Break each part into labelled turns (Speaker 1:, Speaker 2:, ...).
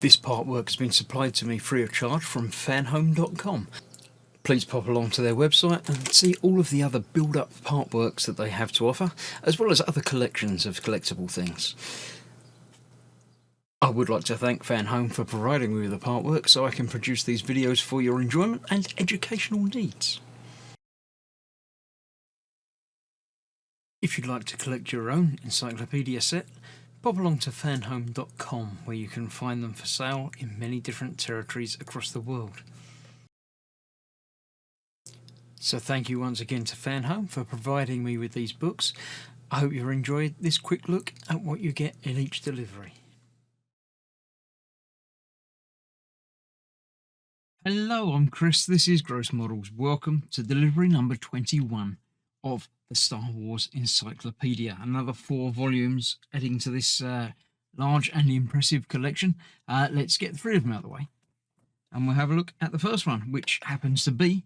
Speaker 1: This artwork has been supplied to me free of charge from Fanhome.com. Please pop along to their website and see all of the other build-up artworks that they have to offer, as well as other collections of collectible things. I would like to thank Fanhome for providing me with the artwork so I can produce these videos for your enjoyment and educational needs. If you'd like to collect your own Encyclopdia set, pop along to fanhome.com where you can find them for sale in many different territories across the world. So thank you once again to Fanhome for providing me with these books. I hope you enjoyed this quick look at what you get in each delivery. Hello, I'm Chris, this is Gross Models. Welcome to delivery number 21 of the Star Wars Encyclopedia. Another 4 volumes adding to this large and impressive collection. Let's get 3 of them out of the way. And we'll have a look at the first one, which happens to be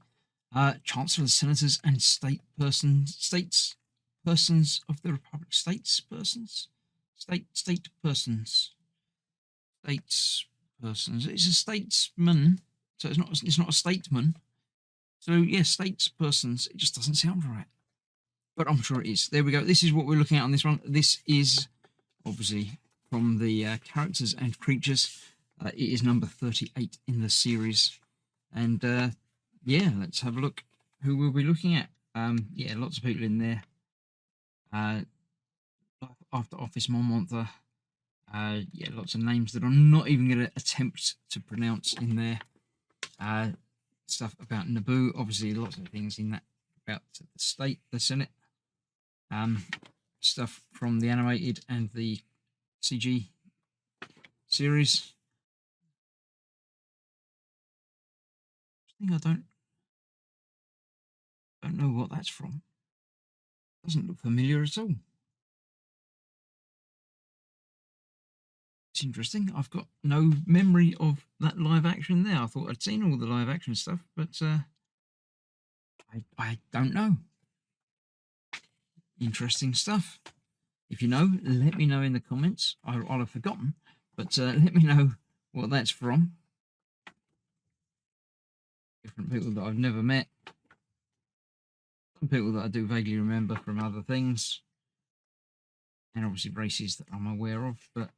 Speaker 1: Chancellors, Senators, and State Persons of the Republic. State Persons. It's a statesman. So it's not a statesman. So yeah, statespersons. It just doesn't sound right, but I'm sure it is. There we go. This is what we're looking at on this one. This is obviously from the characters and creatures. It is number 38 in the series, and yeah, let's have a look who we'll be looking at. Yeah, lots of people in there. After Office Monmontha. Yeah, lots of names that I'm not even going to attempt to pronounce in there. Stuff about Naboo, obviously lots of things in that about the Senate. Stuff from the animated and the CG series. I don't know what that's from. Doesn't look familiar at all. It's interesting. I've got no memory of that live action there. I thought I'd seen all the live action stuff, but I don't know. Interesting stuff. If you know, let me know in the comments. I'll have forgotten, but let me know what that's from. Different people that I've never met. Some people that I do vaguely remember from other things. And obviously races that I'm aware of, but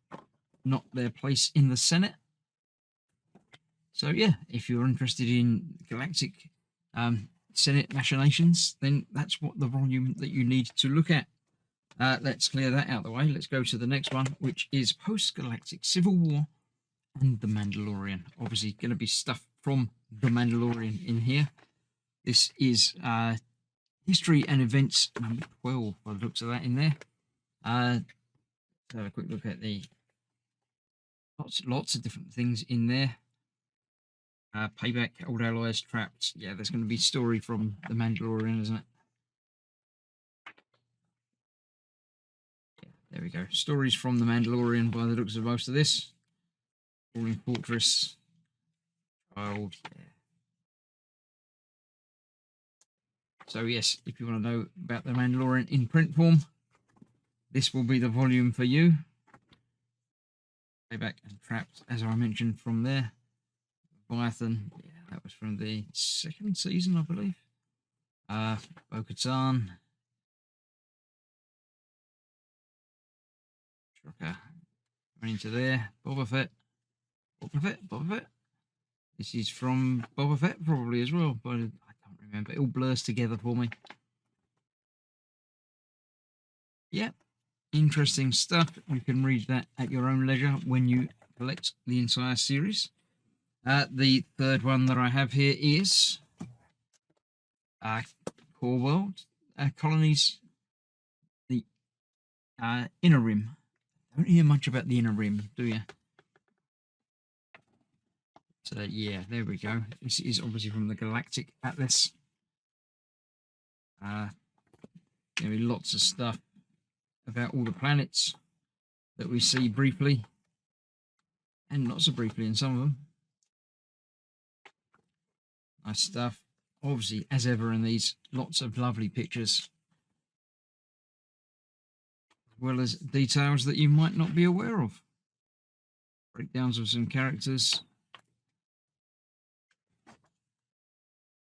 Speaker 1: not their place in the Senate. So yeah, if you're interested in galactic Senate machinations, then that's what the volume that you need to look at. Let's clear that out of the way. Let's go to the next one, which is Post-Galactic Civil War and The Mandalorian. Obviously going to be stuff from The Mandalorian in here. This is History and Events number 12 by the looks of that in there. Let's have a quick look at the lots of different things in there. Payback, Old Allies, Trapped. Yeah, there's going to be story from The Mandalorian, isn't it? Yeah, there we go. Stories from The Mandalorian by the looks of most of this. Falling Fortress. Child. Yeah. So yes, if you want to know about The Mandalorian in print form, this will be the volume for you. Payback and Trapped, as I mentioned from there. Leviathan, yeah, that was from the 2nd season, I believe. Bo-Katan. Shocker. Coming into there. Boba Fett. This is from Boba Fett, probably as well, but I can't remember. It all blurs together for me. Yeah, interesting stuff. You can read that at your own leisure when you collect the entire series. The third one that I have here is Core World Colonies, the Inner Rim. Don't hear much about the Inner Rim, do you? So yeah, there we go. This is obviously from the Galactic Atlas. There'll be lots of stuff about all the planets that we see briefly, and not so briefly in some of them. Nice stuff. Obviously, as ever in these, lots of lovely pictures, as well as details that you might not be aware of. Breakdowns of some characters.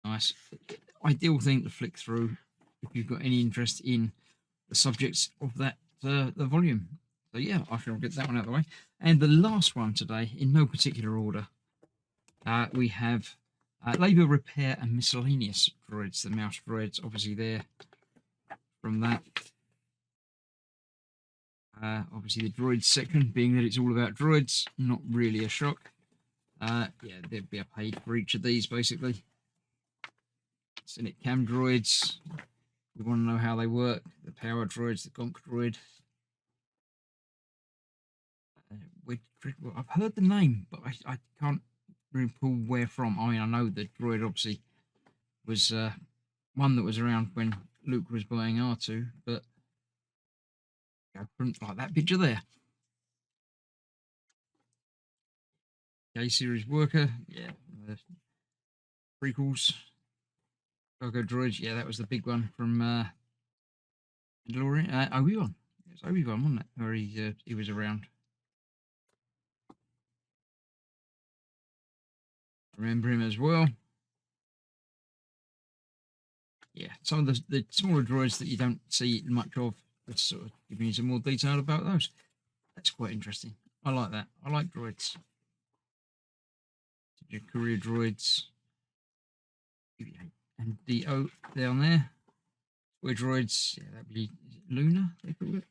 Speaker 1: Nice. Ideal thing to flick through if you've got any interest in the subjects of that the volume. So yeah, I shall get that one out of the way. And the last one today, in no particular order, we have labour, repair, and miscellaneous droids. The mouse droids, obviously there from that. Obviously the droids section, being that it's all about droids, not really a shock. Yeah, there'd be a page for each of these basically. Cynic cam droids. We want to know how they work. The power droids, the gonk droid. Well, I've heard the name, but I can't recall where from. I mean, I know the droid obviously was one that was around when Luke was buying R2, but like that picture there. K-series worker, yeah. The prequels. Cargo droids, yeah, that was the big one from Mandalorian. Obi-Wan. It was Obi-Wan, wasn't it? Where he was around. Remember him as well. Yeah, some of the smaller droids that you don't see much of, let's sort of giving you some more detail about those. That's quite interesting. I like that. I like droids. Your career droids. And the O down there. Toy droids. Yeah, that'd be Luna, they call it.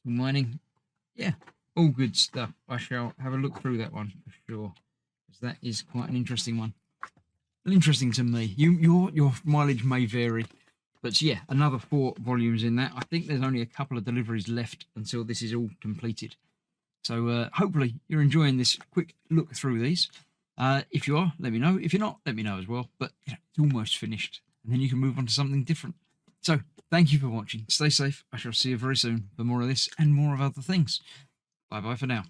Speaker 1: Mining. Yeah, all good stuff. I shall have a look through that one for sure, because that is quite an interesting one. Interesting to me. Your mileage may vary, but yeah, another 4 volumes in that. I think there's only a couple of deliveries left until this is all completed. So hopefully you're enjoying this quick look through these. If you are, let me know. If you're not, let me know as well. But you know, it's almost finished, and then you can move on to something different. So thank you for watching. Stay safe. I shall see you very soon for more of this and more of other things. Bye bye for now.